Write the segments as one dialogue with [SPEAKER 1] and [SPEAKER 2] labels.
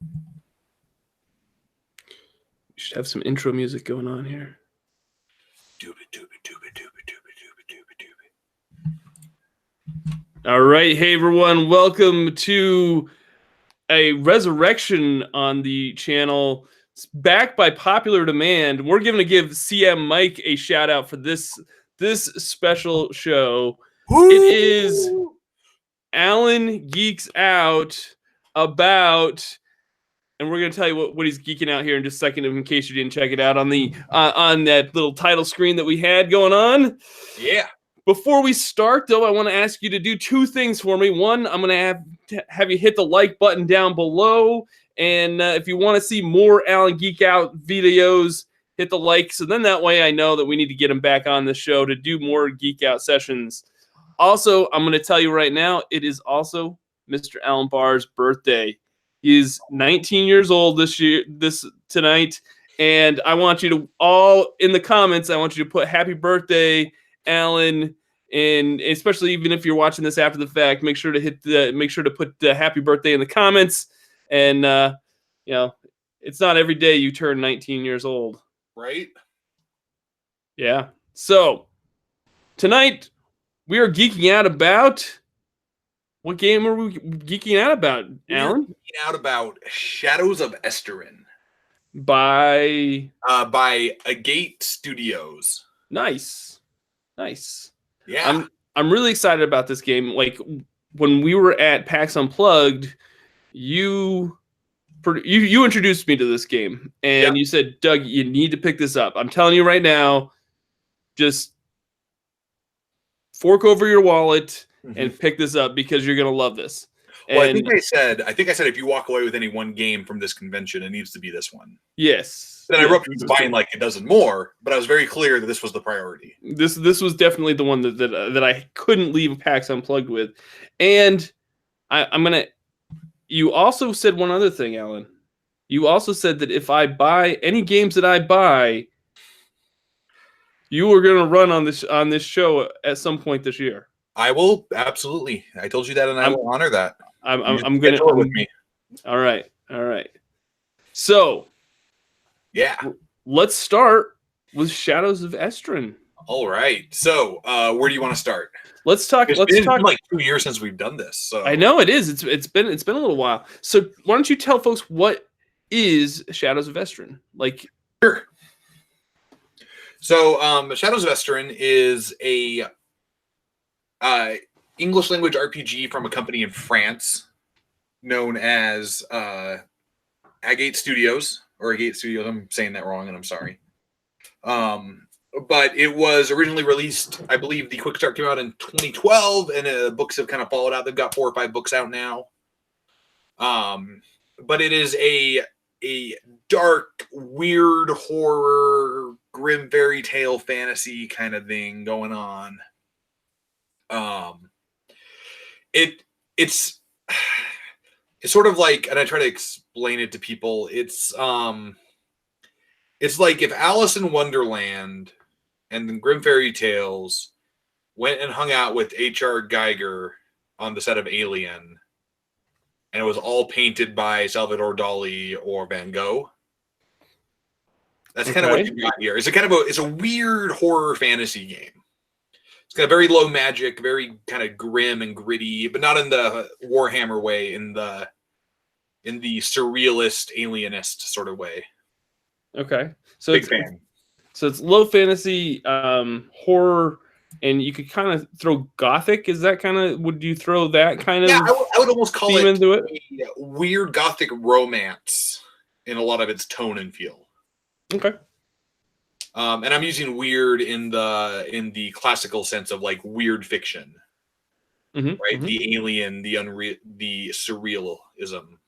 [SPEAKER 1] We should have some intro music going on here. All right. Hey, everyone. Welcome to a resurrection on the channel. It's back by popular demand. We're going to give CM Mike a shout out for this special show.
[SPEAKER 2] Woo!
[SPEAKER 1] It is Alan Geeks Out about... And we're going to tell you what he's geeking out here in just a second, in case you didn't check it out on the on that little title screen that we had going on.
[SPEAKER 2] Yeah.
[SPEAKER 1] Before we start, though, I want to ask you to do two things for me. One, I'm going to have you hit the like button down below. And if you want to see more Alan Geek Out videos, hit the like. So then that way I know that we need to get him back on the show to do more Geek Out sessions. Also, I'm going to tell you right now, it is also Mr. Alan Bahr's birthday. He's 19 years old tonight, and I want you to all in the comments. I want you to put "Happy Birthday, Alan," and especially even if you're watching this after the fact, make sure to put the "Happy Birthday" in the comments. And it's not every day you turn 19 years old,
[SPEAKER 2] right?
[SPEAKER 1] Yeah. So tonight we are geeking out about. What game are we geeking out about, Alan?
[SPEAKER 2] We're geeking out about Shadows of Esteren
[SPEAKER 1] by
[SPEAKER 2] Gate Studios.
[SPEAKER 1] Nice.
[SPEAKER 2] Yeah.
[SPEAKER 1] I'm really excited about this game. Like when we were at PAX Unplugged, you introduced me to this game, and you said, "Doug, you need to pick this up." I'm telling you right now, just fork over your wallet and pick this up because you're gonna love this.
[SPEAKER 2] Well, I think I said if you walk away with any one game from this convention, it needs to be this one.
[SPEAKER 1] Yes.
[SPEAKER 2] Then I wrote buying like a dozen more, but I was very clear that this was the priority.
[SPEAKER 1] This was definitely the one that I couldn't leave PAX Unplugged with. And I'm gonna. You also said one other thing, Alan. You also said that if I buy any games that I buy, you were gonna run on this show at some point this year.
[SPEAKER 2] I will, absolutely. I told you that, and I will honor that.
[SPEAKER 1] I'm going to
[SPEAKER 2] with me.
[SPEAKER 1] All right. So,
[SPEAKER 2] yeah,
[SPEAKER 1] let's start with Shadows of Esteren.
[SPEAKER 2] All right. So, where do you want to start?
[SPEAKER 1] Let's talk.
[SPEAKER 2] It's been like 2 years since we've done this. So
[SPEAKER 1] I know it is. It's been a little while. So, why don't you tell folks what is Shadows of Esteren? Like,
[SPEAKER 2] sure. So, Shadows of Esteren is a English language RPG from a company in France known as Agate Studios, or Agate Studios. I'm saying that wrong, and I'm sorry. But it was originally released, I believe the quick start came out in 2012, and books have kind of followed out. They've got 4 or 5 books out now. But it is a dark, weird horror, grim fairy tale fantasy kind of thing going on. It's sort of like, and I try to explain it to people, it's like if Alice in Wonderland and the Grim Fairy Tales went and hung out with H.R. Geiger on the set of Alien, and it was all painted by Salvador Dali or Van Gogh. That's kind of what you got here. It's a weird horror fantasy game. It's got a very low magic, very kind of grim and gritty, but not in the Warhammer way, in the surrealist, alienist sort of way.
[SPEAKER 1] Okay. So
[SPEAKER 2] Big fan.
[SPEAKER 1] So it's low fantasy, horror, and you could kind of throw gothic. Is that kind of, would you throw that kind of?
[SPEAKER 2] Yeah, I would almost call it
[SPEAKER 1] into
[SPEAKER 2] a weird gothic romance in a lot of its tone and feel.
[SPEAKER 1] Okay.
[SPEAKER 2] And I'm using weird in the classical sense of like weird fiction, right? Mm-hmm. The alien, the surrealism.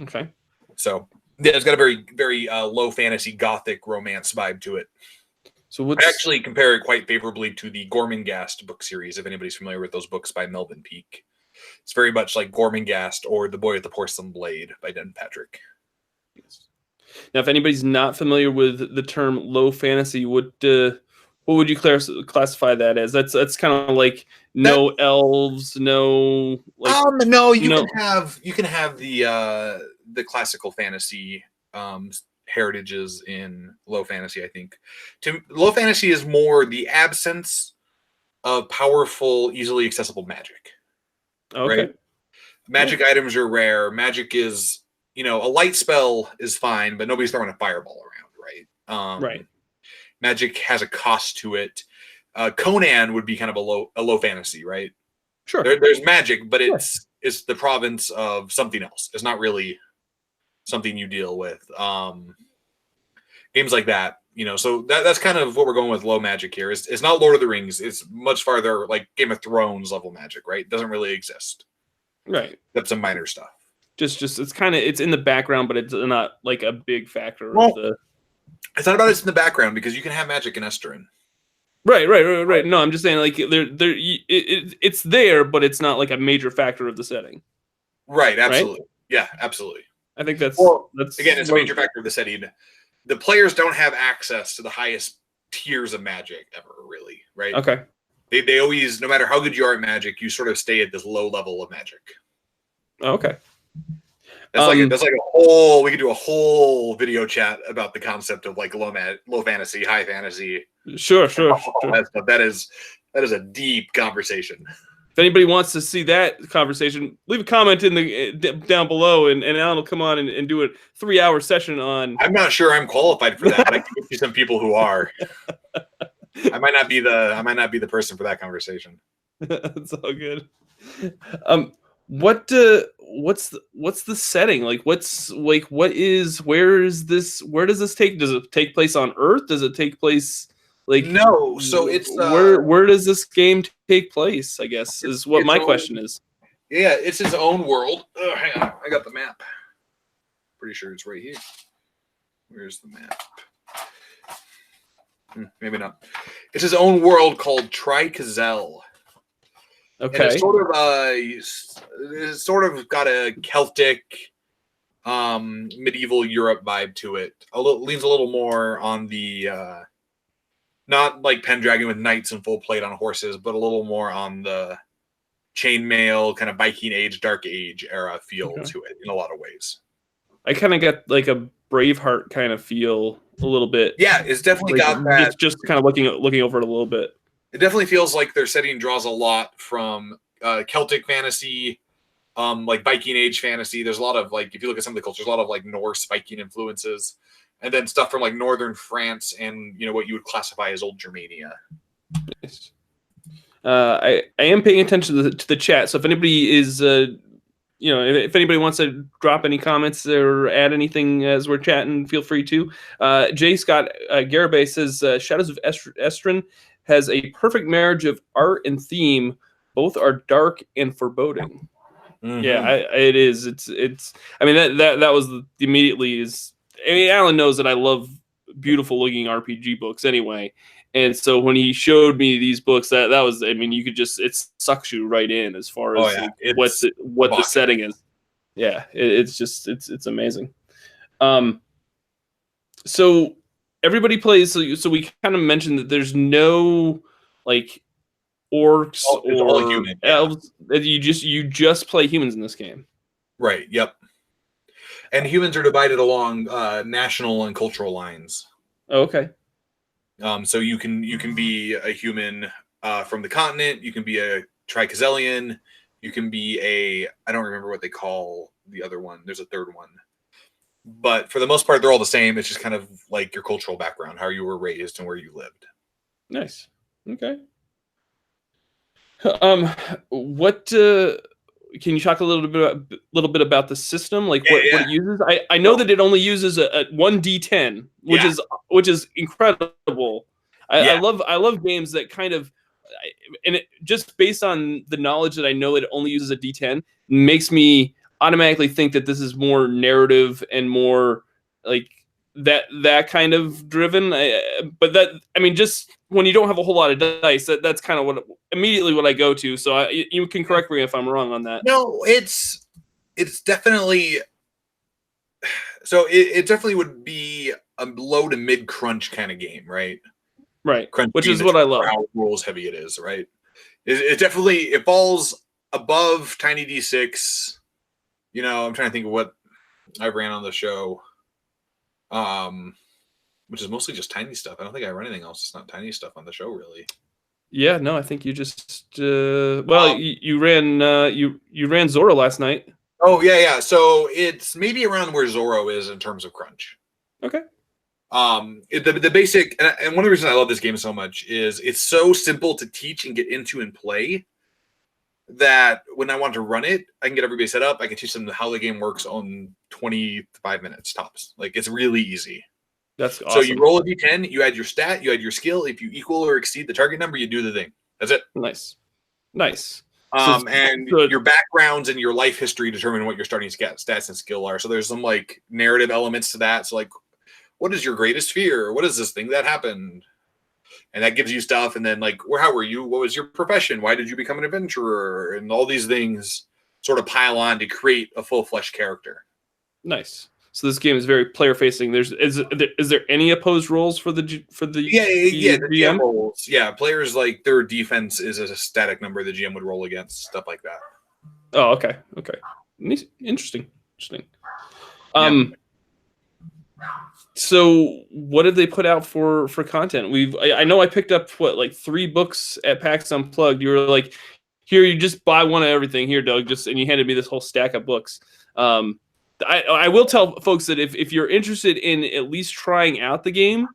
[SPEAKER 1] Okay.
[SPEAKER 2] So yeah, it's got a very, very low fantasy gothic romance vibe to it.
[SPEAKER 1] So
[SPEAKER 2] I actually compare it quite favorably to the Gormenghast book series, if anybody's familiar with those books by Melvin Peake. It's very much like Gormenghast or The Boy with the Porcelain Blade by Den Patrick.
[SPEAKER 1] Yes. Now, if anybody's not familiar with the term low fantasy, what what would you classify that as? That's kind of like no elves, no like
[SPEAKER 2] no, you
[SPEAKER 1] no.
[SPEAKER 2] can have the classical fantasy heritages in low fantasy. I think low fantasy is more the absence of powerful, easily accessible magic.
[SPEAKER 1] Okay.
[SPEAKER 2] Right? Magic items are rare. Magic is, a light spell is fine, but nobody's throwing a fireball around, right?
[SPEAKER 1] Right.
[SPEAKER 2] Magic has a cost to it. Conan would be kind of a low fantasy, right?
[SPEAKER 1] Sure.
[SPEAKER 2] There's magic, but it's the province of something else. It's not really something you deal with. Games like that, so that's kind of what we're going with low magic here. It's not Lord of the Rings. It's much farther like Game of Thrones level magic, right? It doesn't really exist.
[SPEAKER 1] Right.
[SPEAKER 2] That's some minor stuff.
[SPEAKER 1] Just it's in the background, but it's not like a big factor.
[SPEAKER 2] It's not about it's in the background because you can have magic in Estrin.
[SPEAKER 1] Right. No, I'm just saying like it's there, but it's not like a major factor of the setting.
[SPEAKER 2] Right. Absolutely. Right? Yeah. Absolutely.
[SPEAKER 1] I think that's
[SPEAKER 2] again, it's a major factor of the setting. The players don't have access to the highest tiers of magic ever, really. Right.
[SPEAKER 1] Okay.
[SPEAKER 2] They always, no matter how good you are at magic, you sort of stay at this low level of magic.
[SPEAKER 1] Okay.
[SPEAKER 2] That's like a whole. We could do a whole video chat about the concept of like low fantasy, high fantasy.
[SPEAKER 1] Sure.
[SPEAKER 2] That is a deep conversation.
[SPEAKER 1] If anybody wants to see that conversation, leave a comment in the down below, and Alan will come on and do a 3-hour session on.
[SPEAKER 2] I'm not sure I'm qualified for that, but I can get you some people who are. I might not be the person for that conversation.
[SPEAKER 1] That's all good. What's the setting like? Where does this take? Does it take place on Earth? Does it take place like
[SPEAKER 2] no? So it's
[SPEAKER 1] where does this game take place? I guess is what my question is.
[SPEAKER 2] Yeah, it's its own world. Oh, hang on, I got the map. Pretty sure it's right here. Where's the map? Maybe not. It's his own world called Trikazel.
[SPEAKER 1] Okay.
[SPEAKER 2] And it's sort of got a Celtic, medieval Europe vibe to it. Leans a little more on the not like Pendragon with knights and full plate on horses, but a little more on the chainmail kind of Viking Age, Dark Age era feel to it in a lot of ways.
[SPEAKER 1] I kind of got like a Braveheart kind of feel a little bit.
[SPEAKER 2] Yeah, it's definitely got that.
[SPEAKER 1] It's just kind of looking over it a little bit.
[SPEAKER 2] It definitely feels like their setting draws a lot from Celtic fantasy, like Viking Age fantasy. There's a lot of like, if you look at some of the cultures, a lot of like Norse Viking influences, and then stuff from like northern France and what you would classify as old Germania.
[SPEAKER 1] Nice. I am paying attention to the chat, so if anybody is if anybody wants to drop any comments or add anything as we're chatting, feel free to. J. Scott Garibay says Shadows of Esteren has a perfect marriage of art and theme. Both are dark and foreboding. Mm-hmm. Yeah, it is. It's. I mean, that was immediately is. I mean, Alan knows that I love beautiful looking RPG books anyway, and so when he showed me these books, that was. I mean, you could just it sucks you right in as far as what the setting is. Yeah, it's amazing. So. Everybody plays, so we kind of mentioned that there's no like orcs or human, elves. You just play humans in this game,
[SPEAKER 2] right? Yep. And humans are divided along national and cultural lines.
[SPEAKER 1] Oh, okay.
[SPEAKER 2] So you can be a human from the continent. You can be a Trikazelian. You can be I don't remember what they call the other one. There's a third one. But for the most part, they're all the same. It's just kind of like your cultural background, how you were raised and where you lived.
[SPEAKER 1] Nice. Okay. What can you talk a little bit about the system, like what it uses? I know that it only uses a 1d10, which is incredible. I love games that kind of, and it just based on the knowledge that I know that it only uses a d10 makes me automatically think that this is more narrative and more like that kind of driven. But that, I mean, just when you don't have a whole lot of dice, that's kind of immediately what I go to. So you can correct me if I'm wrong on that.
[SPEAKER 2] No, it's definitely. So it definitely would be a low to mid crunch kind of game, right?
[SPEAKER 1] Right.
[SPEAKER 2] crunchy
[SPEAKER 1] Which is
[SPEAKER 2] in
[SPEAKER 1] what I
[SPEAKER 2] terms
[SPEAKER 1] love.
[SPEAKER 2] of how rules heavy it is, right? It definitely it falls above Tiny D6. You know, I'm trying to think of what I ran on the show. Which is mostly just tiny stuff. I don't think I run anything else. It's not tiny stuff on the show, really.
[SPEAKER 1] Yeah, no, I think you just you ran you ran Zora last night.
[SPEAKER 2] Oh yeah. So it's maybe around where Zorro is in terms of crunch.
[SPEAKER 1] Okay.
[SPEAKER 2] The basic and one of the reasons I love this game so much is it's so simple to teach and get into and play that when I want to run it, I can get everybody set up. I can teach them how the game works on 25 minutes tops. Like it's really easy.
[SPEAKER 1] That's awesome.
[SPEAKER 2] So you roll a d10, you add your stat, you add your skill. If you equal or exceed the target number, you do the thing. That's it.
[SPEAKER 1] Nice.
[SPEAKER 2] And your backgrounds and your life history determine what your starting stats and skill are. So there's some like narrative elements to that. So like, what is your greatest fear? What is this thing that happened? And that gives you stuff. And then like, how were you? What was your profession? Why did you become an adventurer? And all these things sort of pile on to create a full-fleshed character.
[SPEAKER 1] Nice. So this game is very player facing. Is there any opposed roles for the
[SPEAKER 2] the GM rolls. Yeah, players like their defense is a static number the GM would roll against, stuff like that.
[SPEAKER 1] Oh, okay. Interesting.
[SPEAKER 2] Yeah.
[SPEAKER 1] So what did they put out for content? I know I picked up 3 books at PAX Unplugged. You were like, here, you just buy one of everything here, Doug. And you handed me this whole stack of books. I will tell folks that if you're interested in at least trying out the game,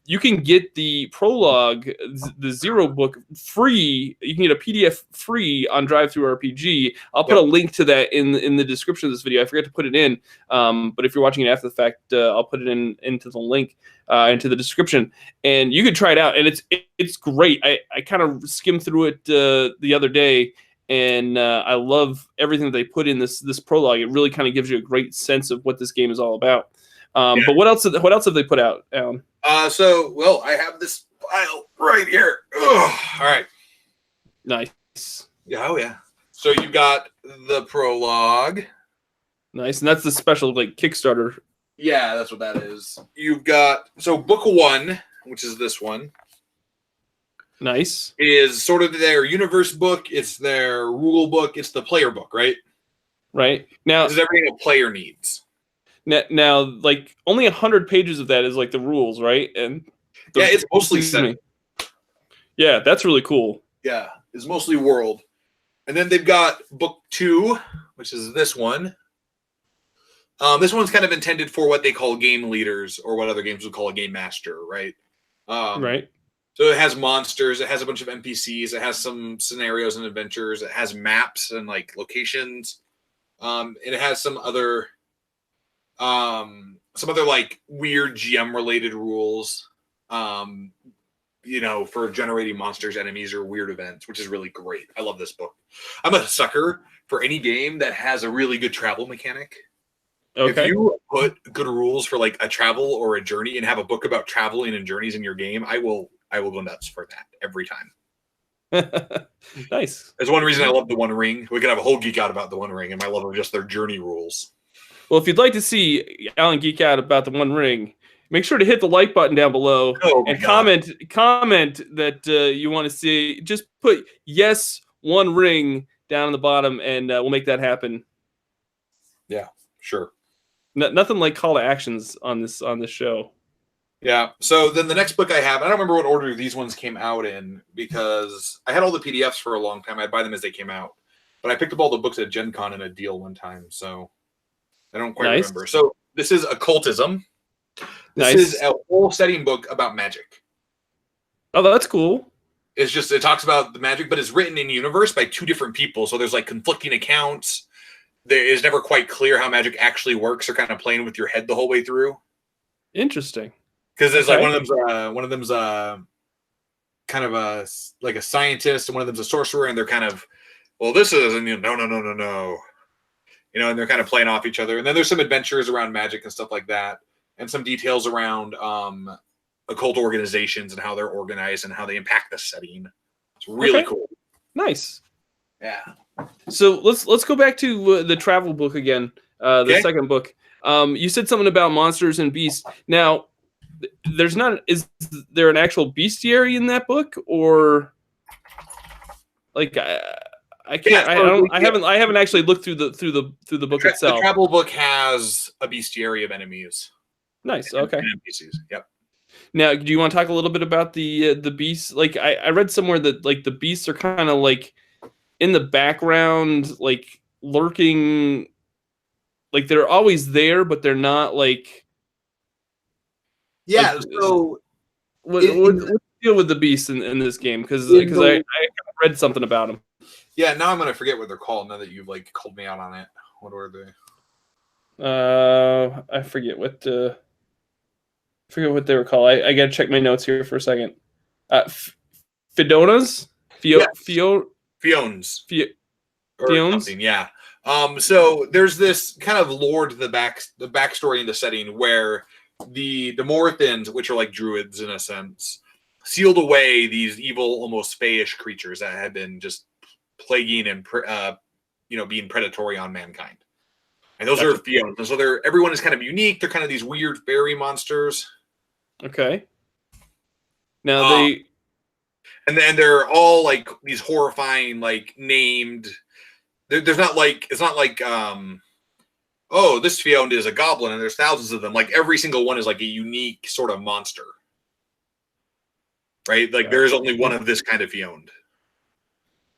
[SPEAKER 1] you can get the Prologue, the Zero book free. You can get a PDF free on DriveThruRPG. I'll put a link to that in the description of this video. I forgot to put it in, but if you're watching it after the fact, I'll put it into the link into the description, and you can try it out. And it's great. I kind of skimmed through it the other day. And I love everything that they put in this prologue. It really kind of gives you a great sense of what this game is all about. But what else have they put out, Alan?
[SPEAKER 2] I have this file right here. Ugh. All right.
[SPEAKER 1] Nice.
[SPEAKER 2] Yeah, oh yeah. So you've got the prologue.
[SPEAKER 1] Nice, and that's the special Kickstarter.
[SPEAKER 2] Yeah, that's what that is. You've got book 1, which is this one.
[SPEAKER 1] Nice.
[SPEAKER 2] Is sort of their universe book. It's their rule book. It's the player book, right?
[SPEAKER 1] Right. Now,
[SPEAKER 2] this is everything a player needs.
[SPEAKER 1] Now, only 100 pages of that is the rules, right? And
[SPEAKER 2] it's mostly setting.
[SPEAKER 1] Yeah, that's really cool.
[SPEAKER 2] Yeah, it's mostly world. And then they've got book 2, which is this one. This one's kind of intended for what they call game leaders, or what other games would call a game master, right?
[SPEAKER 1] Right.
[SPEAKER 2] So it has monsters, it has a bunch of NPCs, it has some scenarios and adventures, it has maps and locations. And it has some other weird GM related rules. For generating monsters, enemies, or weird events, which is really great. I love this book. I'm a sucker for any game that has a really good travel mechanic. Okay. If you put good rules for a travel or a journey and have a book about traveling and journeys in your game, I will go nuts for that every time.
[SPEAKER 1] Nice.
[SPEAKER 2] There's one reason I love the One Ring. We could have a whole geek out about the One Ring and my love of just their journey rules.
[SPEAKER 1] Well, if you'd like to see Alan geek out about the One Ring, make sure to hit the like button down below and comment that you want to see. Just put yes, One Ring down on the bottom, and we'll make that happen.
[SPEAKER 2] Yeah, sure.
[SPEAKER 1] Nothing like call to actions on this show.
[SPEAKER 2] Yeah. So then the next book I have, I don't remember what order these ones came out in because I had all the PDFs for a long time. I'd buy them as they came out, but I picked up all the books at Gen Con in a deal one time, so I don't quite remember. So this is Occultism. This is a whole setting book about magic.
[SPEAKER 1] Oh, that's cool.
[SPEAKER 2] It talks about the magic, but it's written in universe by 2 different people. So there's conflicting accounts. There is never quite clear how magic actually works. They're kind of playing with your head the whole way through.
[SPEAKER 1] Interesting.
[SPEAKER 2] Because there's one of them's kind of a scientist, and one of them's a sorcerer, and they're kind of, well, this is no. And they're kind of playing off each other. And then there's some adventures around magic and stuff like that, and some details around occult organizations and how they're organized and how they impact the setting. It's really cool.
[SPEAKER 1] Nice.
[SPEAKER 2] Yeah.
[SPEAKER 1] So let's go back to the travel book again. The second book. You said something about monsters and beasts. Now, there's not. Is there an actual bestiary in that book, or like I can't. I haven't actually looked through the book itself.
[SPEAKER 2] The travel book has a bestiary of enemies.
[SPEAKER 1] Nice. Okay.
[SPEAKER 2] And NPCs. Yep.
[SPEAKER 1] Now, do you want to talk a little bit about the beasts? Like I read somewhere that like the beasts are kind of like in the background, like lurking. Like they're always there, but they're not like.
[SPEAKER 2] Yeah.
[SPEAKER 1] Like,
[SPEAKER 2] so
[SPEAKER 1] what's the deal with the beasts in this game? Because I read something about them.
[SPEAKER 2] Yeah. Now I'm gonna forget what they're called. Now that you've like called me out on it, what are they?
[SPEAKER 1] I forget what they were called. I gotta check my notes here for a second. Fidonas?
[SPEAKER 2] Fiones. Or
[SPEAKER 1] Fiones?
[SPEAKER 2] something, yeah. So there's this kind of lore to the backstory in the setting where the Morthans, which are like druids in a sense, sealed away these evil, almost fayish creatures that had been just plaguing and being predatory on mankind. And those are Fiones. And so everyone is kind of unique. They're kind of these weird fairy monsters.
[SPEAKER 1] Okay. Now
[SPEAKER 2] and then they're all like these horrifying, like named. There's not like it's not like oh, this Fioned is a goblin and there's thousands of them. Like every single one is like a unique sort of monster, right? Like there is only one of this kind of Fioned.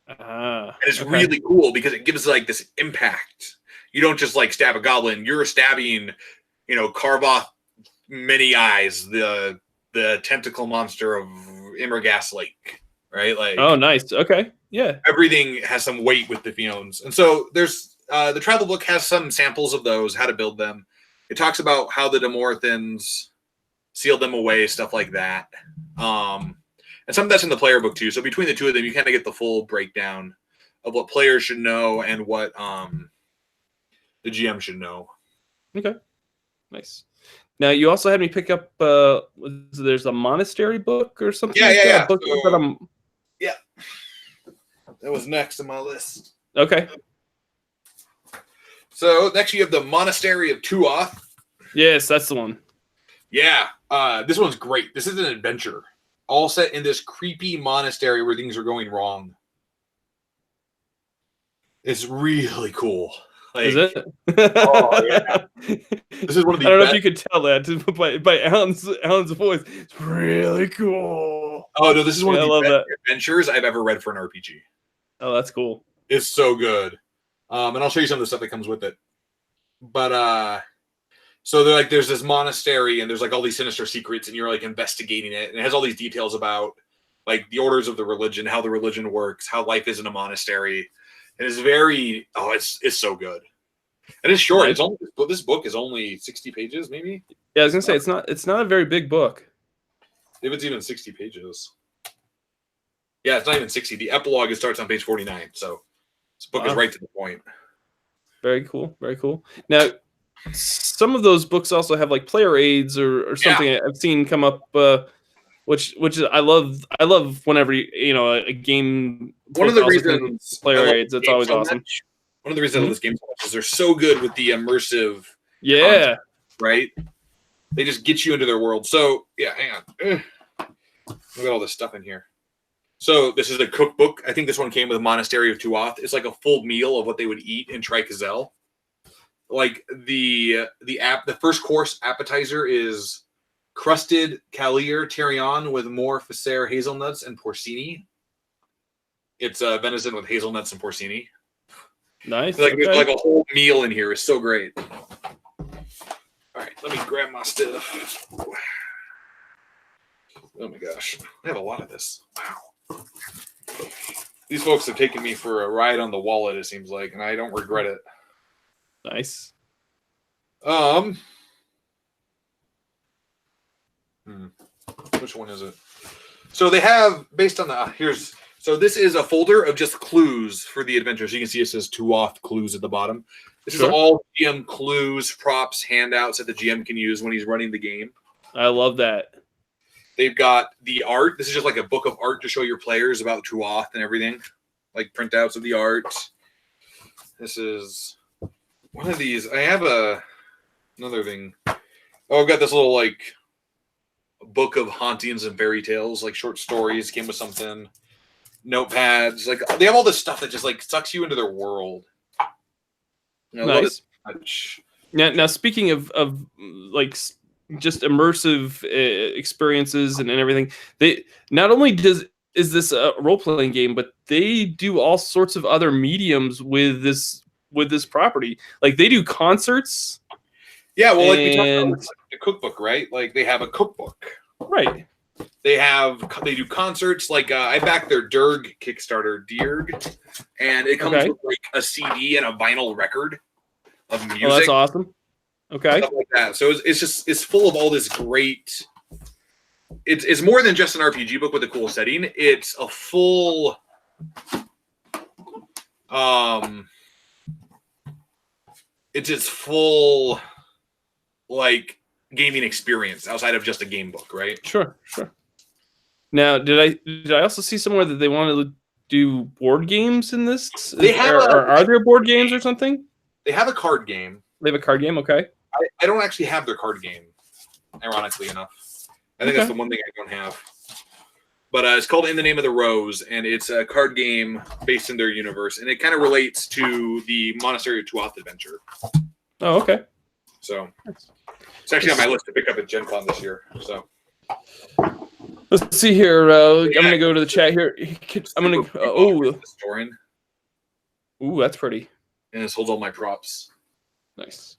[SPEAKER 2] And it's really cool because it gives like this impact. You don't just like stab a goblin; you're stabbing, carve off many eyes, the tentacle monster of Immergas Lake, right? Like,
[SPEAKER 1] oh, nice. Okay, yeah.
[SPEAKER 2] Everything has some weight with the Fiones, and so there's the travel book has some samples of those, how to build them. It talks about how the Demorthans sealed them away, stuff like that. And some of that's in the player book too. So between the two of them, you kind of get the full breakdown of what players should know and what the GM should know.
[SPEAKER 1] Okay, nice. Now you also had me pick up. There's a monastery book or something.
[SPEAKER 2] Yeah.
[SPEAKER 1] Yeah,
[SPEAKER 2] that was next on my list.
[SPEAKER 1] Okay.
[SPEAKER 2] So next you have the Monastery of Tuath.
[SPEAKER 1] Yes, that's the one.
[SPEAKER 2] Yeah, this one's great. This is an adventure, all set in this creepy monastery where things are going wrong. It's really cool. Like,
[SPEAKER 1] is it?
[SPEAKER 2] Oh yeah. This is one of the.
[SPEAKER 1] I don't know if you could tell that by Alan's voice. It's really cool.
[SPEAKER 2] Oh no, this is one of the best adventures I've ever read for an RPG.
[SPEAKER 1] Oh, that's cool.
[SPEAKER 2] It's so good. And I'll show you some of the stuff that comes with it. But so they're like, there's this monastery and there's like all these sinister secrets and you're like investigating it. And it has all these details about like the orders of the religion, how the religion works, how life is in a monastery. And it's very, it's so good. And it's short. This book is only 60 pages, maybe?
[SPEAKER 1] Yeah, I was gonna say it's not a very big book.
[SPEAKER 2] If it's even 60 pages. Yeah, it's not even 60. The epilogue, it starts on page 49. So this book is right to the point.
[SPEAKER 1] Very cool. Very cool. Now, some of those books also have like player aids or something. I've seen come up, which is I love whenever a game.
[SPEAKER 2] One of the reasons
[SPEAKER 1] player aids, it's always awesome.
[SPEAKER 2] One of the reasons I love this game so much is they're so good with the immersive.
[SPEAKER 1] Yeah.
[SPEAKER 2] Content, right. They just get you into their world. So yeah, hang on. Look at all this stuff in here. So this is the cookbook. I think this one came with Monastery of Tuath. It's like a full meal of what they would eat in Trikazel. Like the first course appetizer is crusted Kalir Tyrion with more Facer hazelnuts and porcini. It's venison with hazelnuts and porcini.
[SPEAKER 1] Nice.
[SPEAKER 2] There's like a whole meal in here. It's so great. All right, let me grab my stuff. Oh my gosh, I have a lot of this. Wow. These folks have taken me for a ride on the wallet, it seems like, and I don't regret it.
[SPEAKER 1] Nice.
[SPEAKER 2] Which one is it? So they have, based on the, so this is a folder of just clues for the adventure. So you can see it says Tuath clues at the bottom. This is all GM clues, props, handouts that the GM can use when he's running the game.
[SPEAKER 1] I love that.
[SPEAKER 2] They've got the art. This is just like a book of art to show your players about Tuath and everything. Like printouts of the art. This is one of these. I have another thing. Oh, I've got this little like book of hauntings and fairy tales, like short stories. Came with something, notepads. Like they have all this stuff that just like sucks you into their world. And I love it
[SPEAKER 1] Nice.
[SPEAKER 2] so much.
[SPEAKER 1] Now speaking of like just immersive experiences and everything, they not only is this a role playing game, but they do all sorts of other mediums with this property. Like they do concerts.
[SPEAKER 2] Yeah, well, like we talked about with the cookbook, right? Like they have a cookbook,
[SPEAKER 1] right?
[SPEAKER 2] They do concerts. Like I backed their Dirg Kickstarter, Dirg, and it comes with like a CD and a vinyl record of music.
[SPEAKER 1] Oh, that's awesome. Okay,
[SPEAKER 2] stuff like that. So it's full of all this great. It's more than just an RPG book with a cool setting. It's a full. It's its full, like, gaming experience outside of just a game book, right?
[SPEAKER 1] Sure. Now, did I also see somewhere that they wanted to do board games in this? Are there board games or something?
[SPEAKER 2] They have a card game.
[SPEAKER 1] They have a card game, okay.
[SPEAKER 2] I don't actually have their card game, ironically enough. I think that's the one thing I don't have. But it's called In the Name of the Rose, and it's a card game based in their universe, and it kind of relates to the Monastery of Tuath adventure.
[SPEAKER 1] Oh, okay.
[SPEAKER 2] So it's actually on my list to pick up at Gen Con this year. So
[SPEAKER 1] let's see here. I'm going to go to the chat here. I'm going to...
[SPEAKER 2] Historian.
[SPEAKER 1] Ooh, that's pretty.
[SPEAKER 2] And this holds all my props.
[SPEAKER 1] Nice.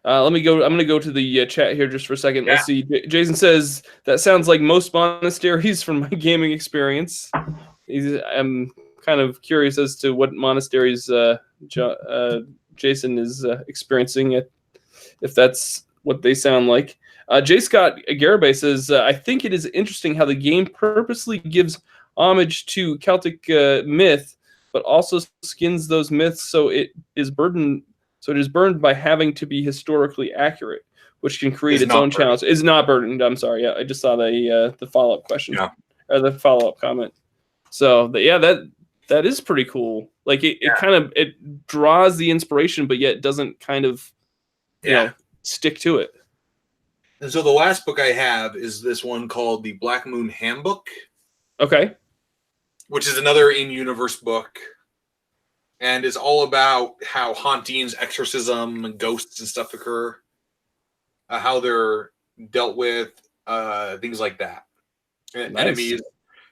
[SPEAKER 1] I'm going to go to the chat here just for a second. Yeah. Let's see. Jason says, that sounds like most monasteries from my gaming experience. I'm kind of curious as to what monasteries Jason is experiencing, if that's what they sound like. J. Scott Garibay says, I think it is interesting how the game purposely gives homage to Celtic myth, but also skins those myths so it is burdened by having to be historically accurate, which can create its own challenge. It's not burdened. I'm sorry. Yeah, I just saw the follow-up question or the follow-up comment. So that is pretty cool. Like it kind of draws the inspiration, but yet doesn't kind of stick to it.
[SPEAKER 2] And so the last book I have is this one called the Black Moon Handbook.
[SPEAKER 1] Okay. Which
[SPEAKER 2] is another in-universe book. And it's all about how hauntings, exorcism, and ghosts and stuff occur. How they're dealt with, things like that. Nice. Enemies.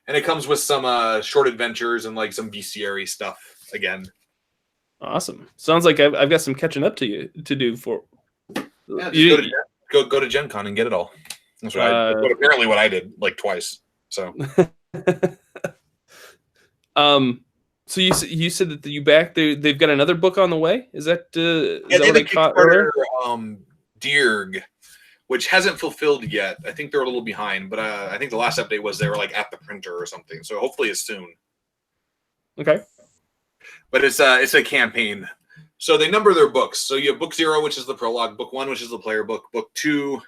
[SPEAKER 2] And it comes with some short adventures and like some bestiary stuff again.
[SPEAKER 1] Awesome. Sounds like I've got some catching up to do for.
[SPEAKER 2] Yeah, go to Gen Con and get it all. That's apparently what I did like twice. So.
[SPEAKER 1] So you said that you backed they've got another book on the way? Is that
[SPEAKER 2] they have a Kickstarter Dirg, which hasn't fulfilled yet. I think they're a little behind, but I think the last update was they were like at the printer or something. So hopefully it's soon.
[SPEAKER 1] Okay.
[SPEAKER 2] But it's a campaign. So they number their books. So you have book 0, which is the prologue, book 1, which is the player book, book 2,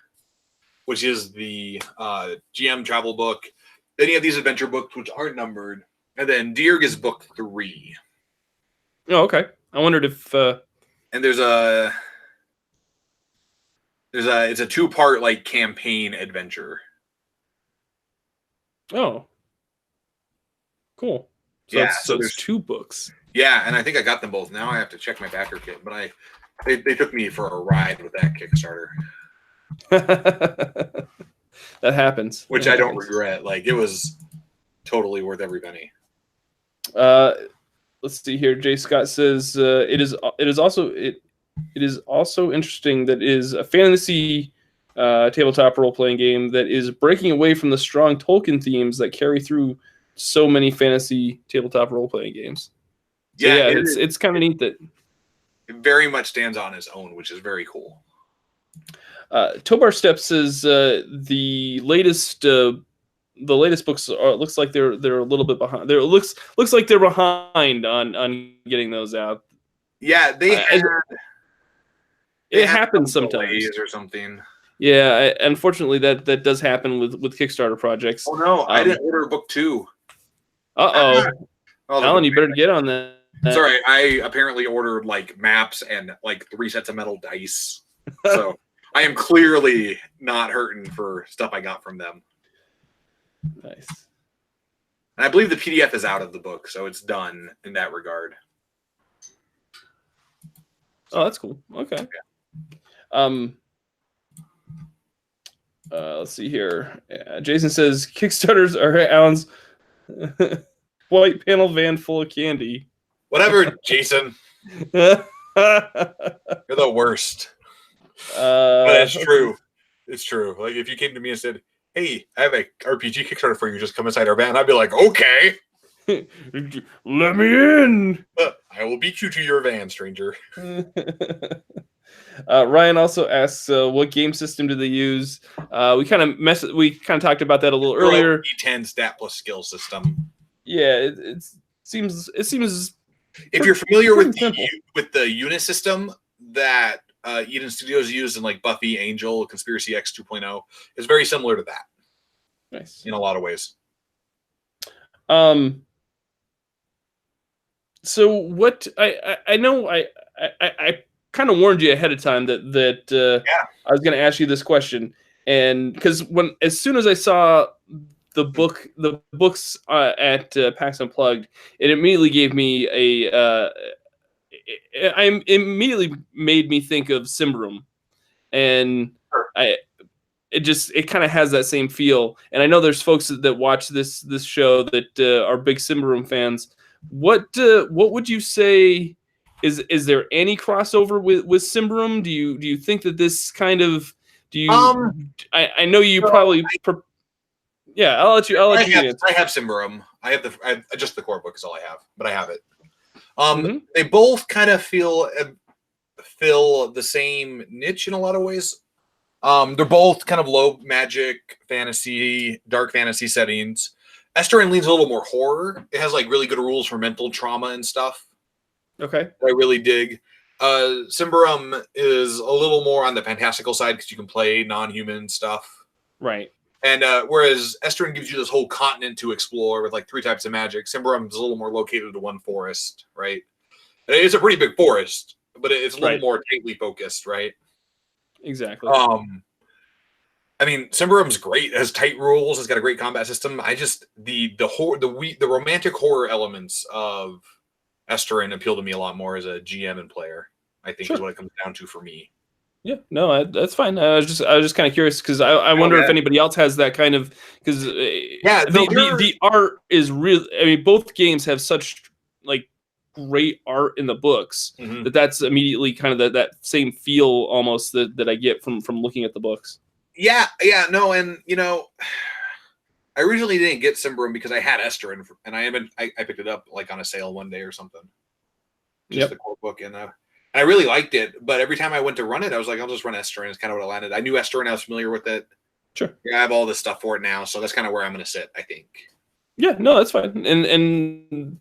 [SPEAKER 2] which is the GM travel book. Then you have these adventure books, which aren't numbered. And then Dirg is book 3.
[SPEAKER 1] Oh, okay. I wondered if
[SPEAKER 2] and it's a 2-part like campaign adventure.
[SPEAKER 1] Oh. Cool. So there's 2 books.
[SPEAKER 2] Yeah, and I think I got them both. Now I have to check my backer kit, but they took me for a ride with that Kickstarter.
[SPEAKER 1] That happens.
[SPEAKER 2] Which I don't regret. Like it was totally worth every penny.
[SPEAKER 1] Let's see here. J. Scott says it is also interesting that it is a fantasy tabletop role playing game that is breaking away from the strong Tolkien themes that carry through so many fantasy tabletop role playing games. So, it's kind of neat that
[SPEAKER 2] it very much stands on its own, which is very cool.
[SPEAKER 1] Tobar Steps says the latest books looks like they're a little bit behind. It looks like they're behind on getting those out.
[SPEAKER 2] Yeah,
[SPEAKER 1] it happens sometimes
[SPEAKER 2] or something.
[SPEAKER 1] Yeah, unfortunately that does happen with Kickstarter projects.
[SPEAKER 2] Oh no, I didn't order book 2.
[SPEAKER 1] Alan, you better get on that.
[SPEAKER 2] Sorry, I apparently ordered like maps and like 3 sets of metal dice. So I am clearly not hurting for stuff I got from them.
[SPEAKER 1] Nice.
[SPEAKER 2] And I believe the PDF is out of the book, so it's done in that regard.
[SPEAKER 1] Oh, that's cool. Okay. Yeah. Let's see here. Jason says Kickstarters are Alan's white panel van full of candy.
[SPEAKER 2] Whatever, Jason. You're the worst. But it's true. It's true. Like if you came to me and said, "Hey, I have a RPG Kickstarter for you. Just come inside our van," I'd be like, "Okay,
[SPEAKER 1] let me in."
[SPEAKER 2] I will beat you to your van, stranger.
[SPEAKER 1] Ryan also asks, "What game system do they use?" We kind of talked about that a little earlier.
[SPEAKER 2] D10 stat plus skill system.
[SPEAKER 1] Yeah, it seems.
[SPEAKER 2] If you're familiar with the unit system that Eden Studios used in like Buffy, Angel, Conspiracy X 2.0, it's very similar to that.
[SPEAKER 1] Nice
[SPEAKER 2] in a lot of ways.
[SPEAKER 1] So what I know I kind of warned you ahead of time that I was going to ask you this question, and because as soon as I saw the books at PAX Unplugged, it immediately gave me it immediately made me think of Symbaroum, and it kind of has that same feel. And I know there's folks that watch this show that are big Symbaroum fans. What would you say? Is there any crossover with Symbaroum? Do you think that this kind of I know you probably. Yeah, I'll let you answer.
[SPEAKER 2] I have Symbaroum. I have just the core book is all I have, but I have it. They both kind of fill the same niche in a lot of ways. They're both kind of low magic fantasy, dark fantasy settings. Estrin leans a little more horror. It has like really good rules for mental trauma and stuff.
[SPEAKER 1] Okay.
[SPEAKER 2] I really dig. Symbaroum is a little more on the fantastical side because you can play non-human stuff.
[SPEAKER 1] Right.
[SPEAKER 2] And whereas Estrin gives you this whole continent to explore with like 3 types of magic, Symbaroum is a little more located to one forest, right? It's a pretty big forest, but it's a little more tightly focused, right?
[SPEAKER 1] Exactly.
[SPEAKER 2] I mean, Symbaroum's great. It has tight rules. It's got a great combat system. I just the romantic horror elements of Estrin appeal to me a lot more as a GM and player. I think is what it comes down to for me.
[SPEAKER 1] Yeah, no, that's fine. I was just kind of curious because I wonder if anybody else has that kind of because the art is real. I mean, both games have such like great art in the books that's immediately kind of that same feel almost that I get from looking at the books.
[SPEAKER 2] Yeah, no, and you know, I originally didn't get Symbaroum because I had Estrin, and I picked it up like on a sale one day or something. Just the core book, and I really liked it. But every time I went to run it, I was like, I'll just run Estrin. It's kind of what I landed. I knew Estrin. I was familiar with it.
[SPEAKER 1] Sure.
[SPEAKER 2] Yeah, I have all this stuff for it now, so that's kind of where I'm going to sit, I think.
[SPEAKER 1] Yeah, no, that's fine, and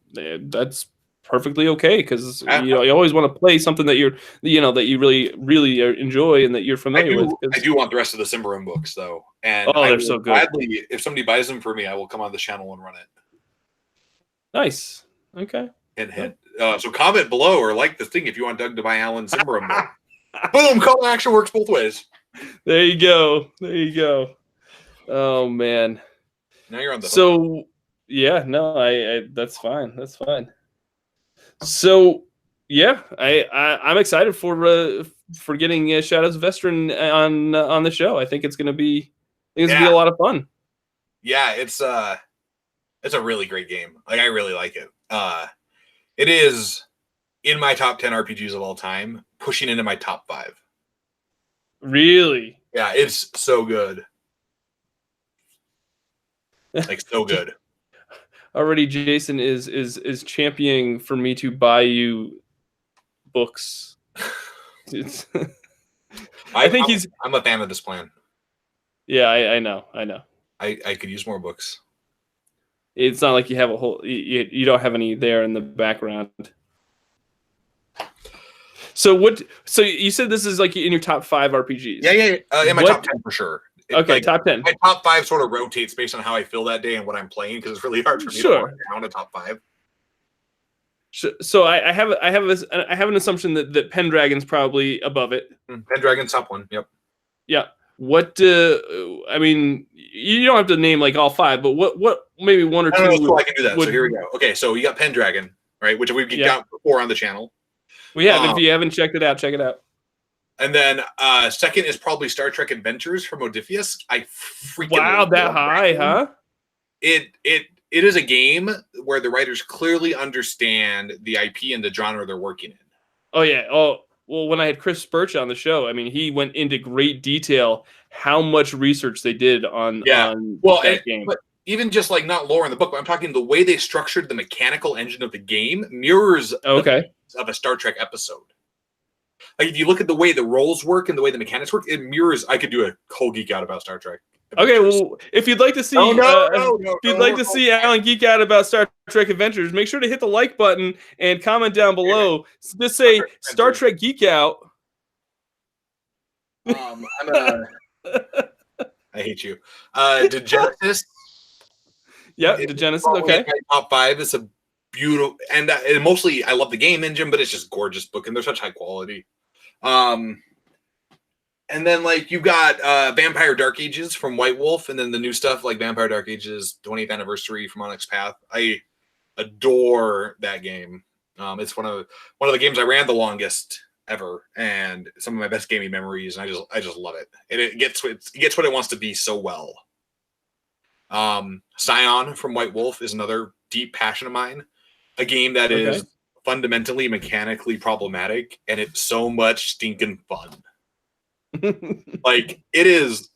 [SPEAKER 1] that's perfectly okay because you always want to play something that that you really enjoy and that you're familiar with.
[SPEAKER 2] I do want the rest of the Symbaroum books though, and
[SPEAKER 1] they're so good.
[SPEAKER 2] Gladly, if somebody buys them for me, I will come on the channel and run it.
[SPEAKER 1] Nice. Okay.
[SPEAKER 2] And so comment below or like this thing if you want Doug to buy Alan's Symbaroum book. Boom! Call to action works both ways.
[SPEAKER 1] There you go. Oh man.
[SPEAKER 2] Now you're on the hook.
[SPEAKER 1] So yeah, no, I that's fine. That's fine. So yeah, I'm excited for getting Shadows of Esteren on the show. I think it's gonna be a lot of fun.
[SPEAKER 2] Yeah, it's a really great game. Like I really like it. It is in my top 10 RPGs of all time, pushing into my top 5.
[SPEAKER 1] Really?
[SPEAKER 2] Yeah, it's so good. Like so good.
[SPEAKER 1] Already Jason is championing for me to buy you books. I'm
[SPEAKER 2] a fan of this plan.
[SPEAKER 1] Yeah, I know.
[SPEAKER 2] I could use more books.
[SPEAKER 1] It's not like you have a whole you don't have any there in the background. So you said this is like in your top 5 RPGs?
[SPEAKER 2] Yeah. In my top 10 for sure.
[SPEAKER 1] Okay, top 10.
[SPEAKER 2] My top 5 sort of rotates based on how I feel that day and what I'm playing because it's really hard for me to mark down a top 5.
[SPEAKER 1] So I have an assumption that Pendragon's probably above it.
[SPEAKER 2] Pendragon's top 1. Yep.
[SPEAKER 1] Yeah. What? I mean, you don't have to name like all 5, but what? Maybe 1 or 2.
[SPEAKER 2] I don't know, so I can do that.
[SPEAKER 1] Would,
[SPEAKER 2] so here we go. Okay, so you got Pendragon, right, which we've geeked
[SPEAKER 1] yeah.
[SPEAKER 2] out before on the channel.
[SPEAKER 1] We have. If you haven't checked it out, check it out.
[SPEAKER 2] And then second is probably Star Trek Adventures from Odysseus. I freaking
[SPEAKER 1] Wow, that high, huh?
[SPEAKER 2] It is a game where the writers clearly understand the IP and the genre they're working in.
[SPEAKER 1] Oh yeah. Oh well, when I had Chris Birch on the show, I mean, he went into great detail how much research they did on that game.
[SPEAKER 2] But even just like not lore in the book, but I'm talking the way they structured the mechanical engine of the game mirrors the of a Star Trek episode. Like if you look at the way the roles work and the way the mechanics work, it mirrors. I could do a whole geek out about Star Trek.
[SPEAKER 1] Okay, well, if you'd like to see, if you'd like to see Alan geek out about Star Trek Adventures, make sure to hit the like button and comment down below. Just say Star Trek Geek Out.
[SPEAKER 2] I hate you. The Genesis.
[SPEAKER 1] Yeah, the Genesis. Okay.
[SPEAKER 2] My top 5 is a beautiful, and mostly I love the game engine, but it's just gorgeous book, and they're such high quality. And then like you've got Vampire Dark Ages from White Wolf, and then the new stuff like Vampire Dark Ages 20th Anniversary from Onyx Path. I adore that game. It's one of the games I ran the longest ever, and some of my best gaming memories. And I just love it. And it gets what it wants to be so well. Scion from White Wolf is another deep passion of mine. A game that is fundamentally mechanically problematic, and it's so much stinking fun. Like it is.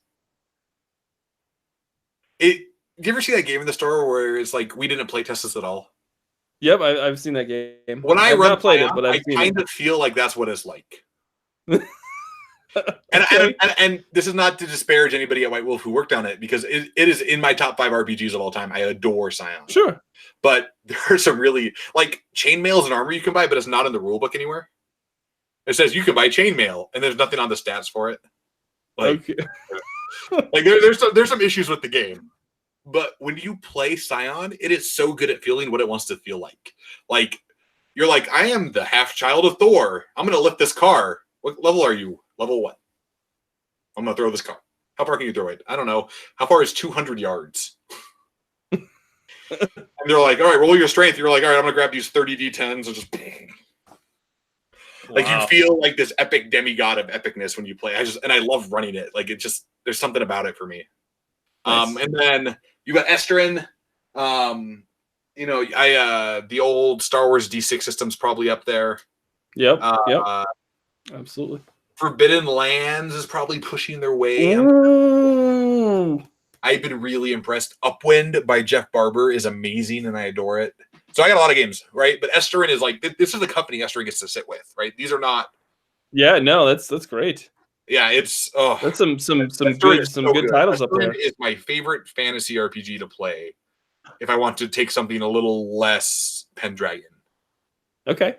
[SPEAKER 2] Do you ever see that game in the store where it's like we didn't play test this at all?
[SPEAKER 1] Yep, I've seen that game.
[SPEAKER 2] When
[SPEAKER 1] I've not played it, but I
[SPEAKER 2] kind of feel like that's what it's like. And this is not to disparage anybody at White Wolf who worked on it, because it is in my top 5 RPGs of all time. I adore Scion.
[SPEAKER 1] Sure.
[SPEAKER 2] But there are some really, like, chainmail is an armor you can buy, but it's not in the rule book anywhere. It says you can buy chainmail, and there's nothing on the stats for it. Like, like there's some issues with the game. But when you play Scion, it is so good at feeling what it wants to feel like. Like, you're like, I am the half child of Thor. I'm going to lift this car. What level are you? Level 1. I'm going to throw this car. How far can you throw it? I don't know. How far is 200 yards? And they're like, all right, roll your strength. You're like, all right, I'm going to grab these 30 D10s and just... Like, you feel like this epic demigod of epicness when you play. I love running it. Like, it just, there's something about it for me. Nice. And then you got Estrin. You know, the old Star Wars D6 system's probably up there.
[SPEAKER 1] Yep. Absolutely.
[SPEAKER 2] Forbidden Lands is probably pushing their way. I've been really impressed. Upwind by Jeff Barber is amazing, and I adore it. So I got a lot of games, right? But Estrin is like, this is the company Estrin gets to sit with, right? These are not.
[SPEAKER 1] Yeah, no, that's great.
[SPEAKER 2] Yeah, it's
[SPEAKER 1] that's some good titles up there.
[SPEAKER 2] Is my favorite fantasy RPG to play if I want to take something a little less Pendragon.
[SPEAKER 1] Okay.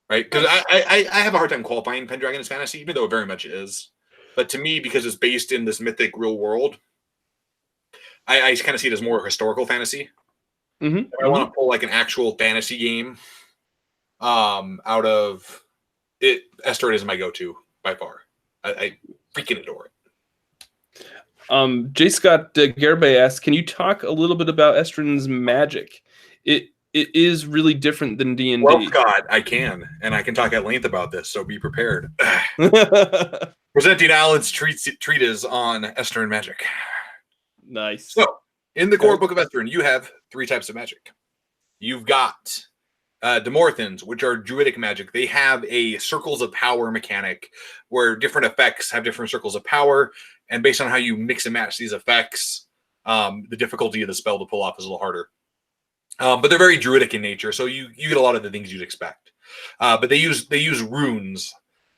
[SPEAKER 2] Right? Because I have a hard time qualifying Pendragon as fantasy, even though it very much is. But to me, because it's based in this mythic real world, I kind of see it as more historical fantasy.
[SPEAKER 1] Mm-hmm.
[SPEAKER 2] If I want to pull like an actual fantasy game out of it, Estrin is my go-to by far. I freaking adore it.
[SPEAKER 1] J. Scott Gerbe asks, can you talk a little bit about Estrin's magic? It is really different than D&D.
[SPEAKER 2] Well, God, I can. And I can talk at length about this, so be prepared. Presenting Alan's treatise on Estrin magic.
[SPEAKER 1] Nice.
[SPEAKER 2] So, in the core book of Estrin, you have 3 types of magic. You've got Demorthans, which are druidic magic. They have a circles of power mechanic where different effects have different circles of power, and based on how you mix and match these effects, the difficulty of the spell to pull off is a little harder. But they're very druidic in nature, so you get a lot of the things you'd expect. But they use runes.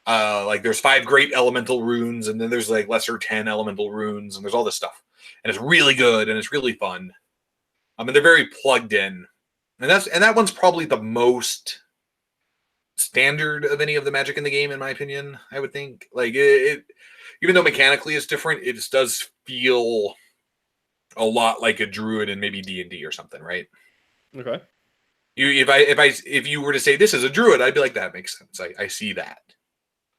[SPEAKER 2] Like there's 5 great elemental runes, and then there's like lesser 10 elemental runes, and there's all this stuff. And it's really good, and it's really fun. And they're very plugged in. And that one's probably the most standard of any of the magic in the game, in my opinion. I would think, like it even though mechanically it's different, it just does feel a lot like a druid in maybe D&D or something, right?
[SPEAKER 1] Okay.
[SPEAKER 2] If you were to say this is a druid, I'd be like, that makes sense. I see that.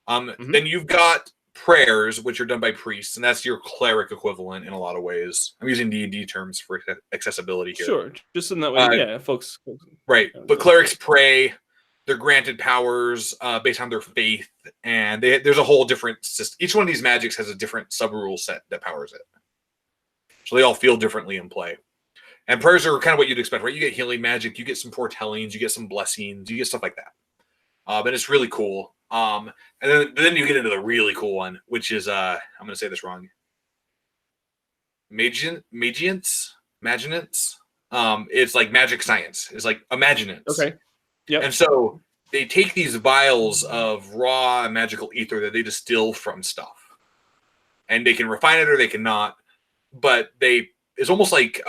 [SPEAKER 2] Then you've got prayers, which are done by priests, and that's your cleric equivalent in a lot of ways. I'm using D&D terms for accessibility here.
[SPEAKER 1] Sure, just in that way, folks.
[SPEAKER 2] Right, but clerics pray. They're granted powers based on their faith, and there's a whole different system. Each one of these magics has a different sub-rule set that powers it. So they all feel differently in play. And prayers are kind of what you'd expect, right? You get healing magic, you get some foretellings, you get some blessings, you get stuff like that. But it's really cool. And then you get into the really cool one, which is, I'm going to say this wrong. Magients? It's like magic science. It's like imaginants.
[SPEAKER 1] Okay. Yep.
[SPEAKER 2] And so they take these vials of raw magical ether that they distill from stuff. And they can refine it or they cannot. But it's almost like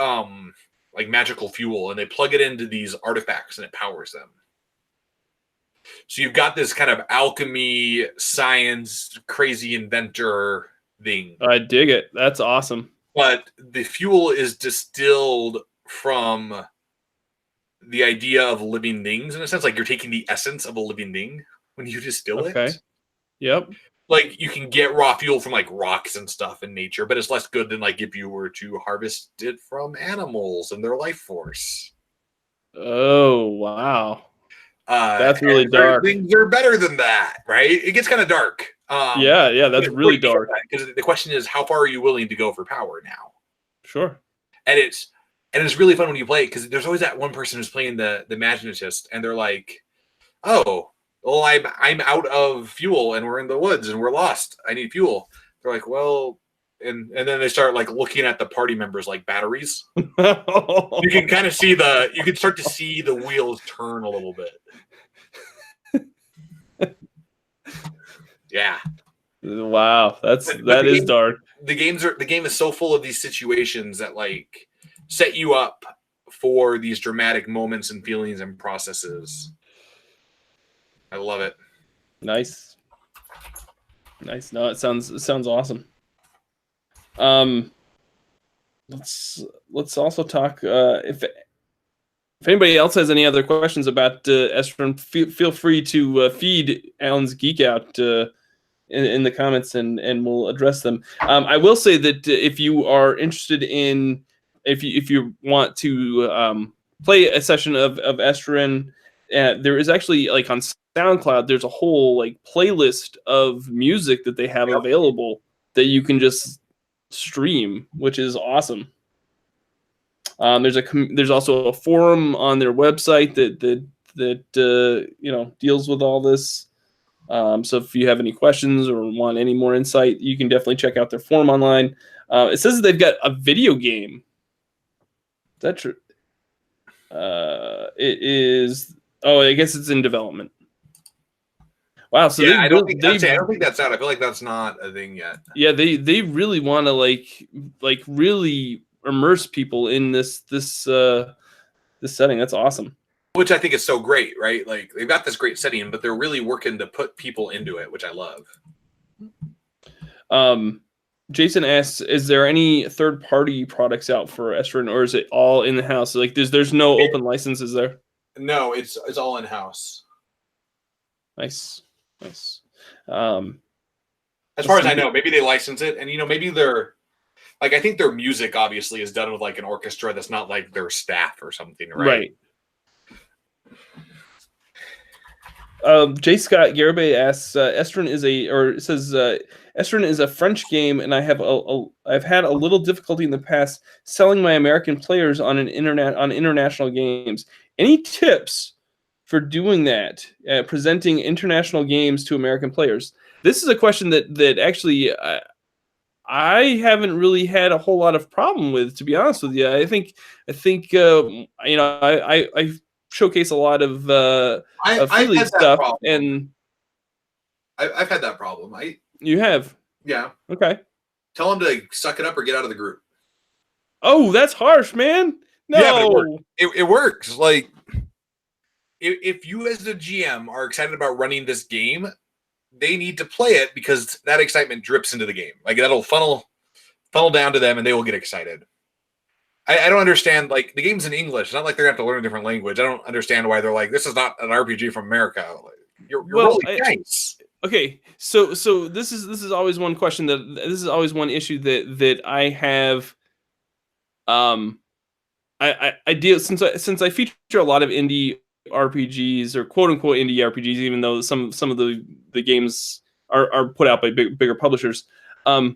[SPEAKER 2] magical fuel, and they plug it into these artifacts and it powers them. So you've got this kind of alchemy, science, crazy inventor thing.
[SPEAKER 1] I dig it. That's awesome.
[SPEAKER 2] But the fuel is distilled from the idea of living things, in a sense. Like you're taking the essence of a living thing when you distill it.
[SPEAKER 1] Okay. Yep.
[SPEAKER 2] Like you can get raw fuel from like rocks and stuff in nature, but it's less good than like if you were to harvest it from animals and their life force.
[SPEAKER 1] Oh, wow. That's really dark.
[SPEAKER 2] Things are better than that, right? It gets kind of dark.
[SPEAKER 1] Yeah, that's really dark.
[SPEAKER 2] Because the question is, how far are you willing to go for power now?
[SPEAKER 1] Sure.
[SPEAKER 2] And it's really fun when you play it, because there's always that one person who's playing the imaginatist, and they're like, "Oh, well, I'm out of fuel, and we're in the woods, and we're lost. I need fuel." They're like, "Well," and then they start like looking at the party members like batteries. You can kind of see you can start to see the wheels turn a little bit. Yeah.
[SPEAKER 1] Wow, that is dark.
[SPEAKER 2] The game is so full of these situations that like set you up for these dramatic moments and feelings and processes. I love it.
[SPEAKER 1] Nice. No, it sounds awesome. Let's also talk. If anybody else has any other questions about Estrin, feel free to feed Alan's Geek Out in the comments, and we'll address them. I will say that if you are interested in, if you want to play a session of Estrin, there is actually like on SoundCloud, there's a whole like playlist of music that they have available that you can just stream, which is awesome. There's also a forum on their website that deals with all this. So if you have any questions or want any more insight, you can definitely check out their forum online. It says that they've got a video game. Is that true? It is. Oh, I guess it's in development. Wow. So
[SPEAKER 2] yeah, I don't think that's out. I feel like that's not a thing yet.
[SPEAKER 1] Yeah, they really want to like really immerse people in this setting. That's awesome.
[SPEAKER 2] Which I think is so great, right? Like they've got this great setting, but they're really working to put people into it, which I love.
[SPEAKER 1] Jason asks, is there any third-party products out for Estrin, or is it all in the house? Like there's no open licenses there?
[SPEAKER 2] No, it's all in house.
[SPEAKER 1] Nice.
[SPEAKER 2] As far as I know, maybe they license it, and maybe they're like, I think their music obviously is done with like an orchestra that's not like their staff or something, right?
[SPEAKER 1] J. Scott Garibay asks, Estrin is a French game, and I've had a little difficulty in the past selling my American players on international games. Any tips for doing that, presenting international games to American players? This is a question that actually I haven't really had a whole lot of problem with, to be honest with you. I think I showcase a lot of Feely stuff, and
[SPEAKER 2] I've had that problem.
[SPEAKER 1] You have?
[SPEAKER 2] Yeah.
[SPEAKER 1] Okay.
[SPEAKER 2] Tell them to suck it up or get out of the group.
[SPEAKER 1] Oh, that's harsh, man. No.
[SPEAKER 2] Yeah, but it works. Like, if you as the GM are excited about running this game, they need to play it, because that excitement drips into the game. Like, that'll funnel down to them, and they will get excited. I don't understand. Like, the game's in English. It's not like they're going to have to learn a different language. I don't understand why they're like, this is not an RPG from America. Like, you're rolling dice.
[SPEAKER 1] Okay, so this is always one question this is always one issue that I have. I deal since I feature a lot of indie RPGs or quote unquote indie RPGs, even though some of the games are put out by bigger publishers. A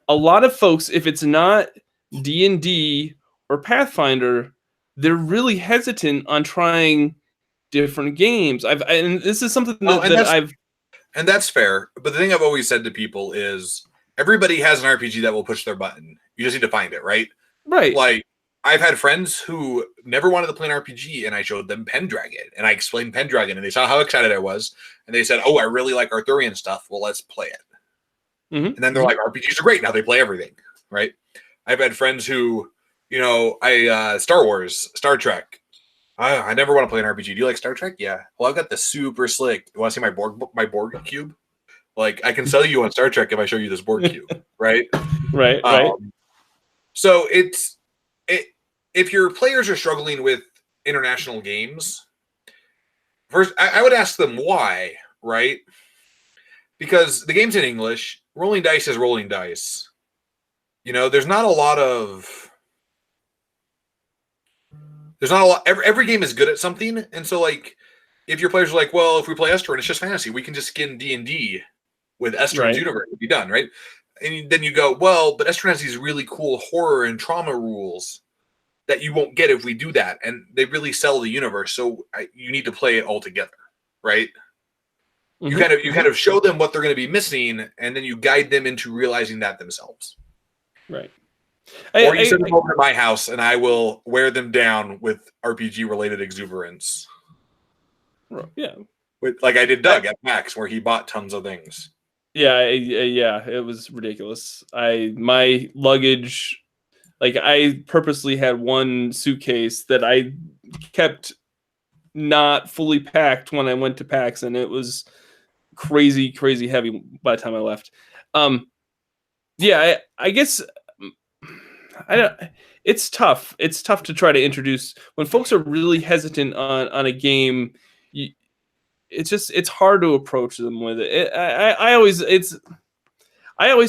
[SPEAKER 1] lot of folks, if it's not D&D or Pathfinder, they're really hesitant on trying different games. And this is something
[SPEAKER 2] and that's fair. But the thing I've always said to people is everybody has an RPG that will push their button. You just need to find it, right?
[SPEAKER 1] Right.
[SPEAKER 2] Like I've had friends who never wanted to play an RPG, and I showed them Pendragon, and I explained Pendragon, and they saw how excited I was, and they said, "Oh, I really like Arthurian stuff. Well, let's play it."
[SPEAKER 1] Mm-hmm.
[SPEAKER 2] And then they're like, "RPGs are great." Now they play everything, right? I've had friends who, Star Wars, Star Trek. I never want to play an RPG. Do you like Star Trek? Yeah. Well, I've got the super slick. You want to see my Borg cube? Like, I can sell you on Star Trek if I show you this Borg cube, right?
[SPEAKER 1] Right.
[SPEAKER 2] So if your players are struggling with international games, first I would ask them why, right? Because the game's in English. Rolling dice is rolling dice. There's not a lot. Every game is good at something, and so like, if your players are like, well, if we play Estrin, it's just fantasy. We can just skin D&D with Estrin's universe. It'd be done, right? And then you go, well, but Estrin has these really cool horror and trauma rules that you won't get if we do that, and they really sell the universe. So you need to play it all together, right? Mm-hmm. You kind of show them what they're going to be missing, and then you guide them into realizing that themselves.
[SPEAKER 1] Right.
[SPEAKER 2] Or you send them over to my house, and I will wear them down with RPG-related exuberance.
[SPEAKER 1] Yeah.
[SPEAKER 2] Like I did Doug at Max, where he bought tons of things.
[SPEAKER 1] Yeah, it was ridiculous. My luggage, like I purposely had one suitcase that I kept not fully packed when I went to PAX, and it was crazy heavy by the time I left. I guess I don't. It's tough. It's tough to try to introduce when folks are really hesitant on a game. It's hard to approach them with it. I always